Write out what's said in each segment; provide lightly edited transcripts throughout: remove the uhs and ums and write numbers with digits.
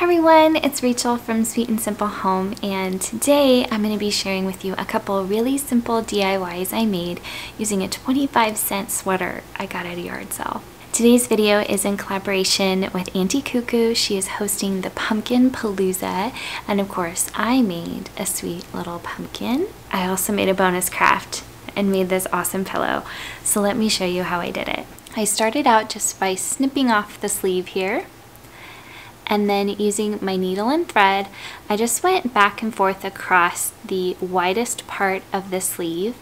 Hi everyone, it's Rachel from Sweet and Simple Home, and today I'm going to be sharing with you a couple really simple DIYs I made using a 25-cent sweater I got at a yard sale. Today's video is in collaboration with Auntie Cuckoo. She is hosting the Pumpkin Palooza, and of course I made a sweet little pumpkin. I also made a bonus craft and made this awesome pillow, so let me show you how I did it. I started out just by snipping off the sleeve here. And then using my needle and thread, I just went back and forth across the widest part of the sleeve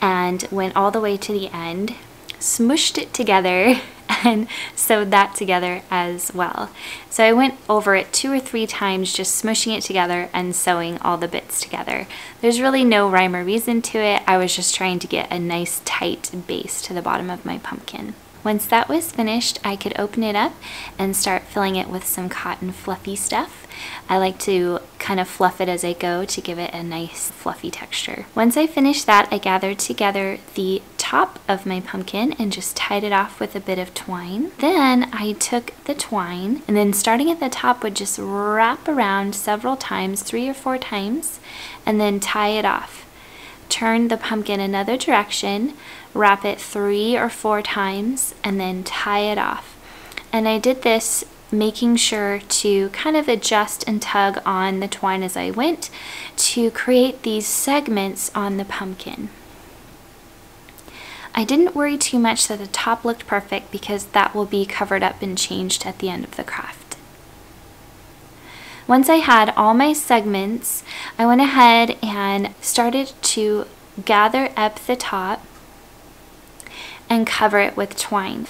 and went all the way to the end, smooshed it together, and sewed that together as well. So I went over it 2 or 3 times, just smushing it together and sewing all the bits together. There's really no rhyme or reason to it. I was just trying to get a nice tight base to the bottom of my pumpkin. Once that was finished, I could open it up and start filling it with some cotton fluffy stuff. I like to kind of fluff it as I go to give it a nice fluffy texture. Once I finished that, I gathered together the top of my pumpkin and just tied it off with a bit of twine. Then I took the twine and then starting at the top would just wrap around several times, 3 or 4 times, and then tie it off. Turn the pumpkin another direction, wrap it 3 or 4 times, and then tie it off. And I did this making sure to kind of adjust and tug on the twine as I went to create these segments on the pumpkin. I didn't worry too much that the top looked perfect because that will be covered up and changed at the end of the craft. Once I had all my segments, I went ahead and started to gather up the top and cover it with twine.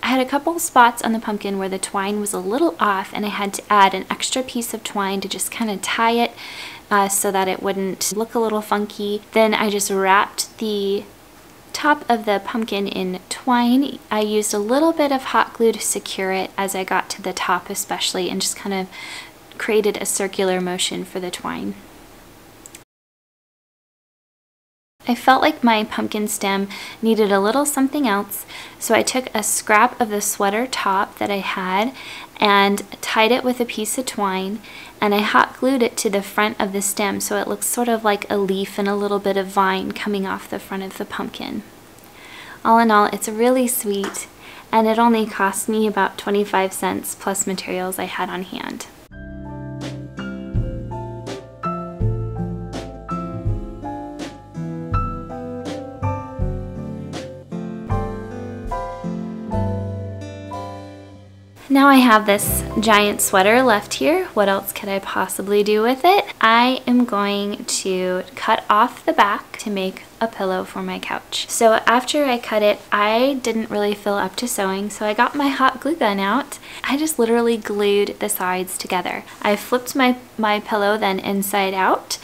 I had a couple spots on the pumpkin where the twine was a little off and I had to add an extra piece of twine to just kind of tie it so that it wouldn't look a little funky. Then I just wrapped the top of the pumpkin in twine. I used a little bit of hot glue to secure it as I got to the top especially, and just kind of created a circular motion for the twine. I felt like my pumpkin stem needed a little something else, so I took a scrap of the sweater top that I had and tied it with a piece of twine, and I hot glued it to the front of the stem so it looks sort of like a leaf and a little bit of vine coming off the front of the pumpkin. All in all, it's really sweet, and it only cost me about 25 cents plus materials I had on hand. Now I have this giant sweater left here. What else could I possibly do with it? I am going to cut off the back to make a pillow for my couch. So after I cut it, I didn't really feel up to sewing, so I got my hot glue gun out. I just literally glued the sides together. I flipped my pillow then inside out,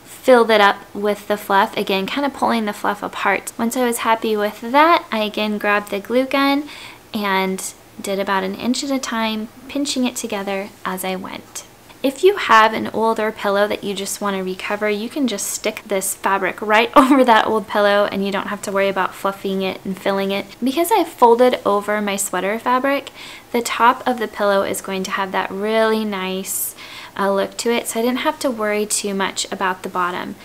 filled it up with the fluff, again kind of pulling the fluff apart. Once I was happy with that, I again grabbed the glue gun and did about 1 inch at a time, pinching it together as I went. If you have an older pillow that you just want to recover, you can just stick this fabric right over that old pillow and you don't have to worry about fluffing it and filling it. Because I folded over my sweater fabric, the top of the pillow is going to have that really nice look to it, so I didn't have to worry too much about the bottom.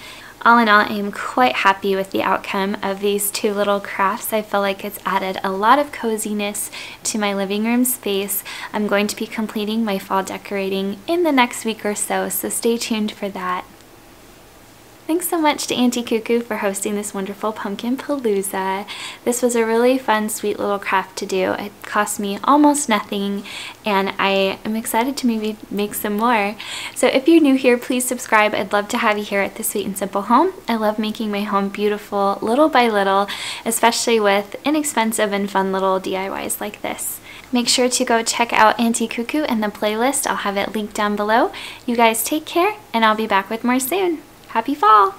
All in all, I am quite happy with the outcome of these 2 little crafts. I feel like it's added a lot of coziness to my living room space. I'm going to be completing my fall decorating in the next week or so stay tuned for that. Thanks so much to Auntie Cuckoo for hosting this wonderful Pumpkin Palooza. This was a really fun, sweet little craft to do. It cost me almost nothing, and I am excited to maybe make some more. So if you're new here, please subscribe. I'd love to have you here at the Sweet and Simple Home. I love making my home beautiful little by little, especially with inexpensive and fun little DIYs like this. Make sure to go check out Auntie Cuckoo and the playlist. I'll have it linked down below. You guys take care, and I'll be back with more soon. Happy fall!